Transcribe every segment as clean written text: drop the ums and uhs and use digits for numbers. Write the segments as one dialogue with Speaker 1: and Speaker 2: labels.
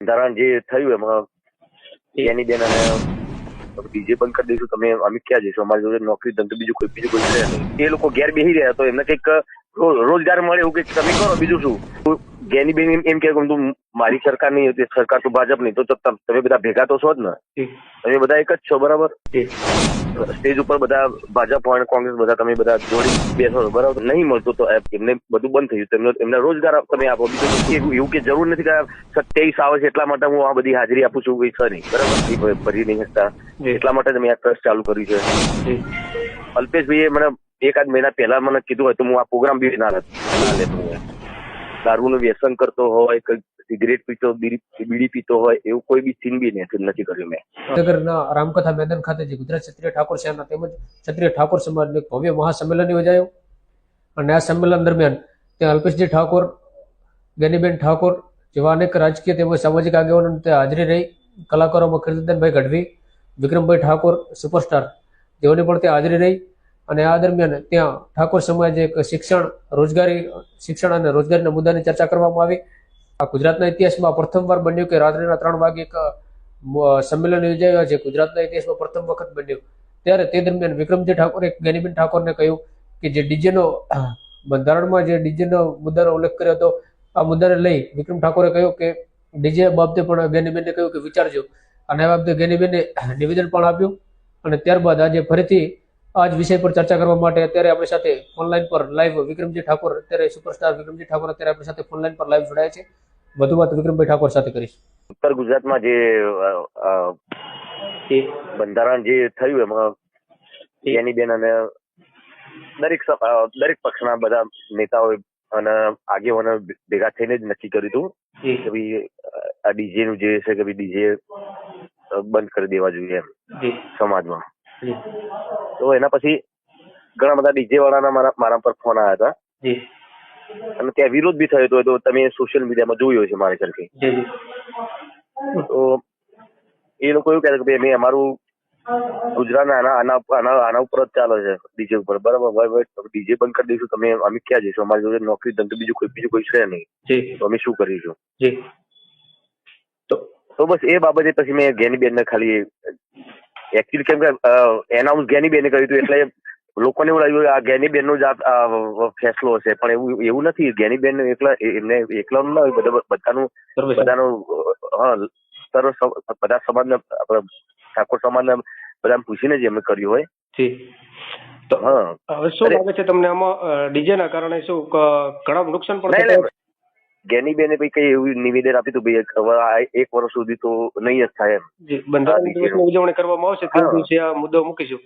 Speaker 1: ધારણ જે થયું એમાં એની બેન અને ડીજે બંધ કરી દઈશું, તમે અમે ક્યાં જઈશું, અમારી જોડે નોકરી ધંધો બીજું કોઈ છે નહીં. એ લોકો ઘેર બેસી રહ્યા તો એમને કંઈક રોજગાર મળે એવું કંઈક તમે કરો. બીજું શું જ્ઞાની બેન એમ કે તું મારી સરકાર નહીં હતી, સરકાર તો ભાજપ નહીં, તો તમે બધા ભેગા તો છો જ ને, તમે બધા એક જ છો બરાબર. સ્ટેજ ઉપર બધા ભાજપ હોય કોંગ્રેસ બધા તમે બધા જોડી બેસો બરાબર. નહીં મળતું તો એમને બધું બંધ થઈ ગયું, એમને રોજગાર તમે આપો. બીજું એવું કે જરૂર નથી કે 27 આવે છે એટલા માટે હું આ બધી હાજરી આપું છું, કઈ છે નહીં બરાબર, ભરી નહીં શકતા એટલા માટે તમે આ ટ્રસ્ટ ચાલુ કર્યું છે. અલ્પેશભાઈએ મને એકાદ મહિના પહેલા મને કીધું હોય તો હું આ પ્રોગ્રામ બી ના લેતો. દારૂનું વ્યસન કરતો હોય, સિગરેટ પીતો, બીડી પીતો હોય એવું કોઈ બી સીન બી નથી કર્યું મેં.
Speaker 2: નગરના રામકથા મેદાન ખાતે જે ગુજરાત ક્ષત્રિય ઠાકોર સેના તેમજ ક્ષત્રિય ઠાકોર સમાજનું એક ભવ્ય મહાસંમેલન યોજાયું અને આ સંમેલન દરમિયાન ત્યાં અલ્પેશજી ઠાકોર, જ્ઞાનીબેન ઠાકોર જેવા અનેક રાજકીય તેમજ સામાજિક આગેવાનો ત્યાં હાજરી રહી. કલાકારોમાં કીર્તિદાનભાઈ ગઢવી, વિક્રમભાઈ ઠાકોર સુપરસ્ટાર જેઓની પણ ત્યાં હાજરી રહી. અને આ દરમિયાન ત્યાં ઠાકોર સમાજે એક શિક્ષણ અને રોજગારીના મુદ્દાની ચર્ચા કરવામાં આવી. આ ગુજરાતના ઇતિહાસમાં પ્રથમવાર બન્યું કે રાત્રિના 3 વાગે એક સંમેલન યોજાયું છે, ગુજરાતના ઇતિહાસમાં પ્રથમ વખત બન્યું. ત્યારે તે દરમિયાન વિક્રમજી ઠાકોરે જ્ઞાનીબેન ઠાકોરને કહ્યું કે જે ડીજેનો બંધારણમાં જે ડીજેનો મુદ્દાનો ઉલ્લેખ કર્યો હતો, આ મુદ્દાને લઈ વિક્રમ ઠાકોરે કહ્યું કે ડીજે બાબતે પણ જ્ઞાનીબેનને કહ્યું કે વિચારજો, અને આ બાબતે જ્ઞાનીબેને નિવેદન પણ આપ્યું. અને ત્યારબાદ આજે ફરીથી આ જ વિષય પર ચર્ચા કરવા માટે અત્યારે આપણી સાથે ઓનલાઈન પર લાઈવ વિક્રમજી ઠાકોર, અત્યારે સુપરસ્ટાર વિક્રમજી ઠાકોર અત્યારે આપણી સાથે ઓનલાઈન પર લાઈવ જોડાય છે. વધુ વાત વિક્રમભાઈ ઠાકોર સાથે કરીશ.
Speaker 1: ઉત્તર ગુજરાતમાં જે બંધારણ જે થયું એમાં એની બેન અને દરેક પક્ષના બધા નેતાઓ અને આગેવાનો ભેગા થઈને જ નક્કી કર્યું હતું કે ભાઈ આ ડીજે નું જે છે કે ભાઈ ડીજે બંધ કરી દેવા જોઈએ એમ સમાજમાં. તો એના પછી ઘણા બધા ડીજે વાળાના મારા પર ફોન આવ્યા હતા અને ત્યાં વિરોધ બી થયો હતો. તો તમે સોશિયલ મીડિયામાં જોયો છે મારી સરખી. તો એ લોકો એવું કહેતા કે ભાઈ અમે અમારું ગુજરાત આના ઉપર જ ચાલે છે, ડીજે ઉપર બરાબર. ડીજે બંધ કરી દઈશું, તમે અમે ક્યાં જઈશું, અમારી જોડે નોકરી ધંધો બીજું કોઈ છે નહીં, તો અમે શું કરીશું. તો બસ એ બાબતે પછી મેં જ્ઞાનીબેનને ખાલી એકચ્યુઅલી કેમ કે એનાઉન્સ જ્ઞાનીબેને કર્યું હતું એટલે લોકોને એવું લાગ્યું આ જ્ઞાનીબેનનો જ આ ફેસલો હશે, પણ એવું નથી. જ્ઞાનીબેન એમને એકલાનું ના હોય, બધાનું બધા સમાજના ઠાકોર સમાજના બધા પૂછીને જ એમને કર્યું હોય.
Speaker 3: તો હવે શું લાગે છે તમને આમાં ડીજે ના કારણે શું ઘણા નુકસાન પણ
Speaker 1: જ્ઞાનીબેને કઈ એવું નિવેદન આપ્યું હતું ભાઈ હવે 1 વર્ષ સુધી તો નહીં જ થાય એમ.
Speaker 3: બંધારણ દિવસની ઉજવણી કરવામાં આવશે તે દિવસે આ મુદ્દો મૂકીશું.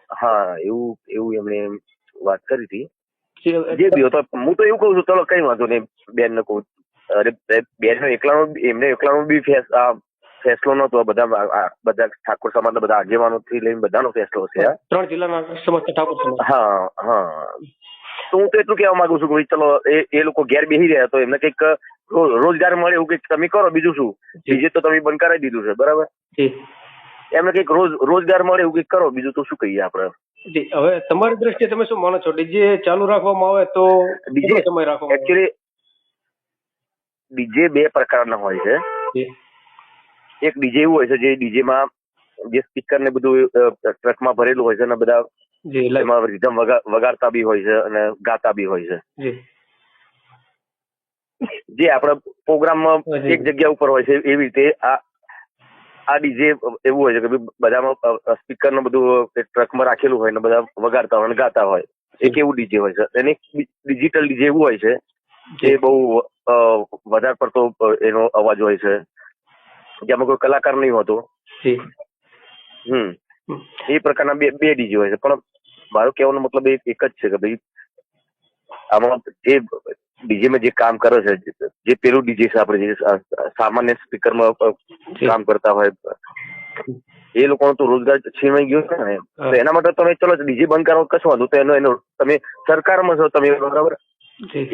Speaker 1: હા એવું એમણે વાત કરી હતી. જે બી હતો હું તો એવું કઉ છું, ચલો કઈ વાંધો નહીં, બેન ને કહું. અરે બેન એમને એકલાનો બી ફેસલો નતો, બધા ઠાકોર સમાજના બધા આગેવાનો થી લઈને બધાનો ફેસલો છે.
Speaker 3: 3 જિલ્લાના સમસ્ત ઠાકોર સમાજ.
Speaker 1: હા. તો હું તો એટલું કહેવા માંગુ છું કે ચલો એ લોકો ઘેર બેસી રહ્યા તો એમને કંઈક રોજગાર મળે એવું કંઈક તમે કરો. બીજું શું, બીજે તો તમે બંધ કરાવી દીધું છે બરાબર. એમને કંઈક રોજગાર મળે એવું કંઈક કરો. બીજું તો શું કહીએ આપણે.
Speaker 3: હવે તમારી દ્રષ્ટિએ તમે શું માનો છો, ડીજે ચાલુ રાખવામાં આવે તો ડીજે સમય રાખવામાં?
Speaker 1: એકચ્યુઅલી ડીજે 2 પ્રકારના હોય છે. એક ડીજે એવું હોય છે જે ડીજેમાં જે સ્પીકર ને બધું ટ્રકમાં ભરેલું હોય છે અને બધા એમાં રિધમ વગાડતા બી હોય છે અને ગાતા બી હોય છે. જે આપણા પ્રોગ્રામમાં એક જગ્યા ઉપર હોય છે એવી રીતે આ ડીજે એવું હોય છે કે બધામાં સ્પીકર નું બધું ટ્રકમાં રાખેલું હોય ને બધા વગાડતા હોય અને ગાતા હોય. એક એવું ડીજે હોય છે. અને ડિજિટલ ડીજે એવું હોય છે જે બહુ વધારે પડતો એનો અવાજ હોય છે, જેમાં કોઈ કલાકાર નહીં હોતો. એ પ્રકારના બે ડીજે હોય છે. પણ મારો કહેવાનો મતલબ એક જ છે કે ભાઈ આમાં જે ડીજેમાં જે કામ કરે છે, જે પેલું ડીજે છે આપણે જે સામાન્ય સ્પીકરમાં કામ કરતા હોય, એ લોકોનો તો રોજગાર છીનવાઈ ગયો છે ને. તો એના માટે તમે ચલો ડીજે બંધ કરો કશું વાંધો, તો એનો તમે સરકારમાં છો તમે બરાબર.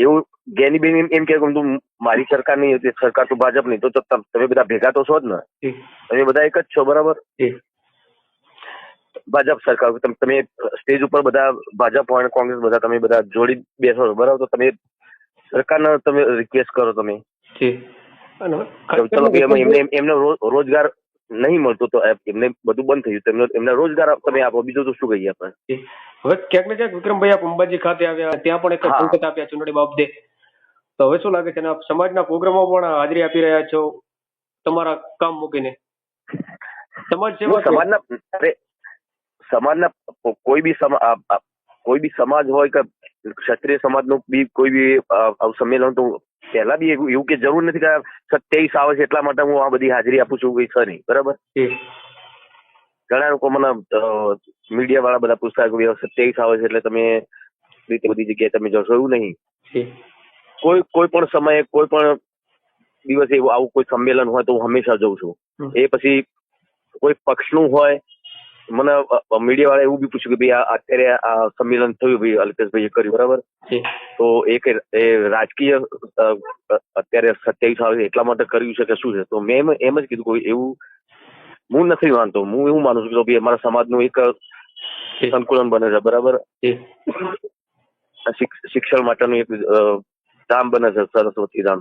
Speaker 1: એવું જ્ઞાનીબેન એમ કે તું મારી સરકાર નહીં હતી, સરકાર તો ભાજપ નહીં, તો તમે બધા ભેગા તો છો જ ને, તમે બધા એક જ છો બરાબર. ભાજપ સરકાર તમે સ્ટેજ ઉપર બધા ભાજપ હોય કોંગ્રેસ બધા તમે બધા જોડી બેસો બરાબર. તો તમે સરકારને તમે રિક્વેસ્ટ કરો તમે ચલો કે એમને રોજગાર નહીં મળતો તો એમને બધું બંધ થઈ ગયું, એમને રોજગાર તમે આપો, બીજું તો શું કહીએ આપણે.
Speaker 3: હવે ક્યાંક ને ક્યાંક વિક્રમભાઈ આપ અંબાજી ખાતે આવ્યા, ત્યાં પણ એક સંકેત આપ્યા ચૂંટણી બાબતે, તો હવે શું લાગે છે આપ સમાજના પ્રોગ્રામો પણ હાજરી આપી રહ્યા છો તમારા કામ મૂકીને? સમાજ સેવા,
Speaker 1: સમાજના કોઈ બી સમાજ હોય કે ક્ષત્રિય સમાજનું બી કોઈ બી સંમેલન તો પહેલા બી એવું કે જરૂર નથી કે 27 આવે છે એટલા માટે હું આ બધી હાજરી આપું છું, કઈ છે નહીં, બરાબર. ઘણા લોકો મને મીડિયા વાળા બધા પૂછતા કે 27 આવે છે એટલે તમે રીતે બધી જગ્યાએ તમે જશો, એવું નહીં. કોઈ પણ સમયે કોઈ પણ દિવસે આવું કોઈ સંમેલન હોય તો હું હંમેશા જઉં છું. એ પછી કોઈ પક્ષનું હોય, મને મીડિયા વાળા એવું બી પૂછ્યું કે ભાઈ અત્યારે આ સંમેલન થયું, ભાઈ અલ્પેશભાઈએ કર્યું, બરાબર, તો એ રાજકીય અત્યારે 27 આવે એટલા માટે કર્યું છે કે શું છે? તો મેં એમ જ કીધું કોઈ એવું હું નથી માનતો. હું એવું માનું છું કે ભાઈ અમારા સમાજનું એક સંકુલન બને છે, બરાબર. શિક્ષણ માટેનું એક ધામ બને છે, સરસ્વતી ધામ,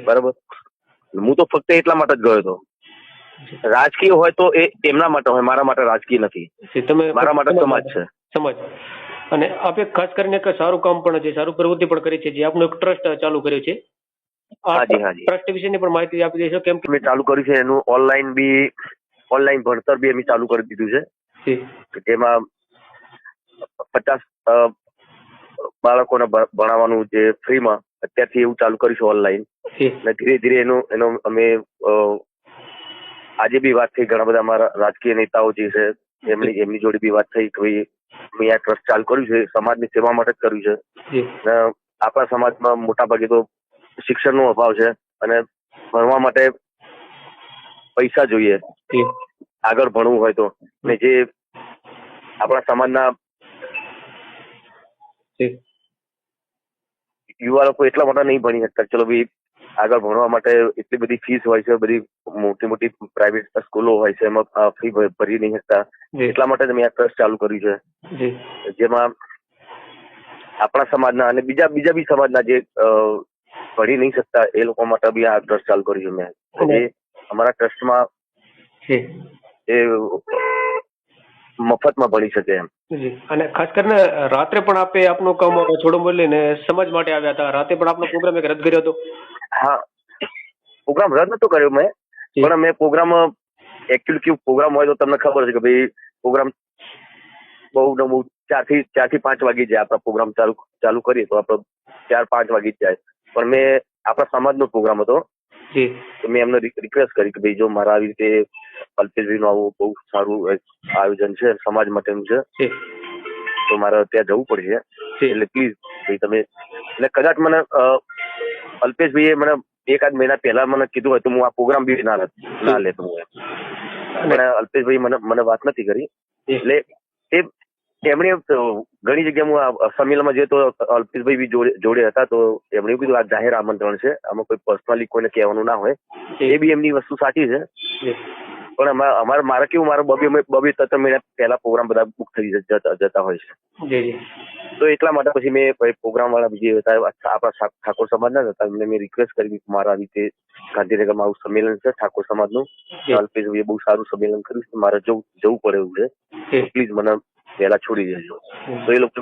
Speaker 1: બરાબર. હું તો ફક્ત એટલા માટે જ ગયો હતો. રાજકીય હોય તો એ એમના માટે હોય, મારા માટે રાજકીય નથી, મારા માટે સમાજ છે.
Speaker 3: સમાજ. અને આપે ખાસ કરીને એક સારું કામ પણ છે, સારું પ્રવૃત્તિ પણ કરી છે, જે આપનો એક ટ્રસ્ટ ચાલુ કર્યો છે. ટ્રસ્ટ વિશેની પણ માહિતી આપી દેશો? કેમ કે
Speaker 1: મેં ચાલુ કર્યું છે એનું ઓનલાઈન ભણતર બી અમે ચાલુ કરી દીધું છે, જેમાં 50 બાળકોને ભણાવવાનું જે ફ્રીમાં અત્યારથી એવું ચાલુ કરીશું ઓનલાઈન. અને ધીરે ધીરે એનો અમે આજે બી વાત થઈ, ઘણા બધા અમારા રાજકીય નેતાઓ જે છે એમની જોડે બી વાત થઈ કે ભાઈ મેં આ ટ્રસ્ટ ચાલુ કર્યું છે, સમાજની સેવા માટે જ કર્યું છે. આપણા સમાજમાં મોટા ભાગે તો શિક્ષણનો અભાવ છે અને ભણવા માટે પૈસા જોઈએ આગળ ભણવું હોય તો. ને જે આપણા સમાજના યુવા લોકો એટલા માટે નહીં ભણી શકતા, ચલો ભાઈ આગળ ભણવા માટે એટલી બધી ફીસ હોય છે, બધી મોટી મોટી પ્રાઇવેટ સ્કૂલો હોય છે, એમાં ફી ભરી નહીં શકતા. એટલા માટે મેં આ ટ્રસ્ટ ચાલુ કર્યું છે, જેમાં આપણા સમાજના અને બીજા બી સમાજના જે ભણી નહીં શકતા એ લોકો માટે બી આ ટ્રસ્ટ ચાલુ કર્યું છે મેં. એ અમારા ટ્રસ્ટમાં એ મફતમાં ભણી શકે એમ.
Speaker 3: અને ખાસ કરીને રાત્રે પણ આપે આપનું કામ છોડો બોલીને સમાજ માટે આવ્યા હતા, રાતે પણ આપનો પ્રોગ્રામ એક રદ કર્યો હતો.
Speaker 1: હા, પ્રોગ્રામ રદ નતો કર્યો મેં, પણ મેં પ્રોગ્રામ એકચ્યુઅલી કેવું પ્રોગ્રામ હોય તો તમને ખબર છે કે ભાઈ પ્રોગ્રામ બહુ 4 થી 5 વાગી જાય. આપણા પ્રોગ્રામ ચાલુ કરીએ તો આપણો 4-5 વાગી જ જાય. પણ મેં આપણા સમાજનો પ્રોગ્રામ હતો તો મેં એમને રિક્વેસ્ટ કરી કે ભાઈ જો મારા આવી રીતે અલ્પેશભાઈનું આવું બહુ સારું આયોજન છે, સમાજ માટેનું છે, તો મારે ત્યાં જવું પડશે, એટલે પ્લીઝ ભાઈ તમે. એટલે કદાચ મને અલ્પેશભાઈએ મને 1-8 મહિના પહેલા મને કીધું હોય તો હું આ પ્રોગ્રામ બી ના લેતો હું. પણ અલ્પેશભાઈ મને વાત નથી કરી. એટલે એમણે ઘણી જગ્યાએ હું સંમેલનમાં જઈએ તો અલ્પેશભાઈ બી જોડે હતા, તો એમણે એવું કીધું આ જાહેર આમંત્રણ છે, આમાં કોઈ પર્સનલી કોઈને કહેવાનું ના હોય. એ બી એમની વસ્તુ સાચી છે, પણ મારે કેવું મારે 2-3 મહિના પહેલા પ્રોગ્રામ બધા બુક થઈ જતા હોય છે. તો એટલા માટે પછી મેં પ્રોગ્રામ વાળા જે હતા આપણા ઠાકોર સમાજના હતા, એમને મેં રિક્વેસ્ટ કરી મારા રીતે ગાંધીનગરમાં આવું સંમેલન છે ઠાકોર સમાજનું, અલ્પેશભાઈએ બહુ સારું સંમેલન કર્યું છે, મારે જવું પડે એવું છે, પ્લીઝ મને વહેલા છોડી દેજો. તો એ લોકો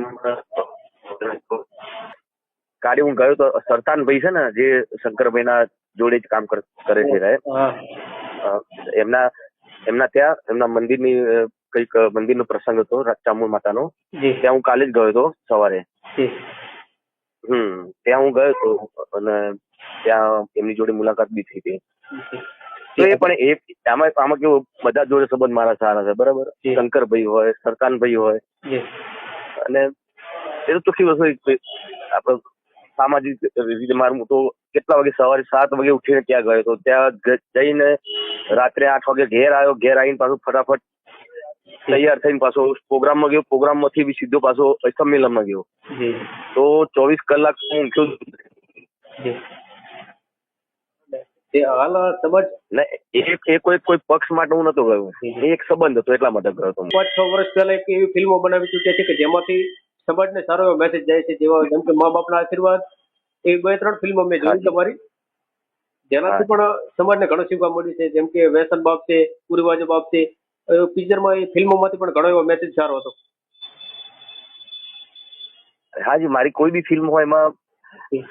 Speaker 1: કાલે હું ગયો તો સરતાનભાઈ છે ને જે શંકરભાઈના જોડે જ કામ કરે છે, એમના ત્યાં એમના મંદિરનો પ્રસંગ હતો ચામુંડ માતાનો, ત્યાં હું કાલે જ ગયો હતો સવારે. ત્યાં હું ગયો હતો અને ત્યાં એમની જોડે મુલાકાત બી થઈ હતી. તો એ પણ આમાં કેવું બધા જોડે સંબંધ મારા સારા છે, બરાબર. શંકરભાઈ હોય, સરતાનભાઈ હોય, અને એ તો કેવી વસ્તુ આપડે સામાજિક રીતે મારું તો કેટલા વાગે સવારે 7 વાગે ઉઠીને ત્યાં ગયો હતો, ત્યાં જઈને રાત્રે 8 વાગે ઘેર આવ્યો, ઘેર આવીને પાછું ફટાફટ તૈયાર થઈને પાછો પ્રોગ્રામમાં ગયો, પ્રોગ્રામમાંથી બી સીધો પાછો સંમેલનમાં ગયો. તો 24 કલાક હું
Speaker 3: હાલ સમાજ
Speaker 1: એ કોઈ પક્ષ માટે હું નતો ગયો, એ એક સંબંધ હતો એટલા માટે ગયો હતો.
Speaker 3: 5-6 વર્ષ પહેલા એક એવી ફિલ્મો બનાવી ચૂક્યા છે કે જેમાંથી સમાજને સારો એવો મેસેજ જાય છે, જેમ કે મા બાપના આશીર્વાદ, એ 2-3 ફિલ્મો મેં જોઈ તમારી, જેનાથી પણ સમાજને ઘણું શીખવા મળ્યું છે, જેમ કે વ્યસન બાબતે, કુરિવાજો બાબતે પિક્ચરમાં એ ફિલ્મોમાંથી પણ ઘણો એવો મેસેજ સારો હતો.
Speaker 1: હાજી, મારી કોઈ બી ફિલ્મ હોય એમાં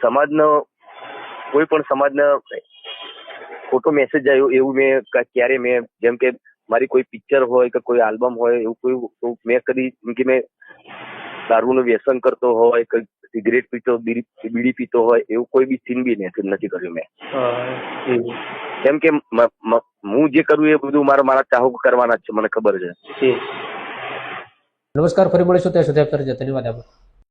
Speaker 1: સમાજનો કોઈ પણ સમાજનો ખોટો મેસેજ આવ્યો એવું મેં ક્યારે મેં, જેમ કે મારી કોઈ પિક્ચર હોય કે કોઈ આલ્બમ હોય એવું કોઈ મેં કદી, કે મેં દારૂનું વ્યસન કરતો હોય કે સિગરેટ પીતો, બીડી પીતો હોય એવું કોઈ બી સીન બી નથી કર્યું મેં. કેમ કે હું જે કરું એ બધું મારા ચાહક કરવાના જ છે, મને ખબર છે.
Speaker 2: નમસ્કાર, ફરી મળીશું ત્યાં સુધી આપ ધન્યવાદ આપો.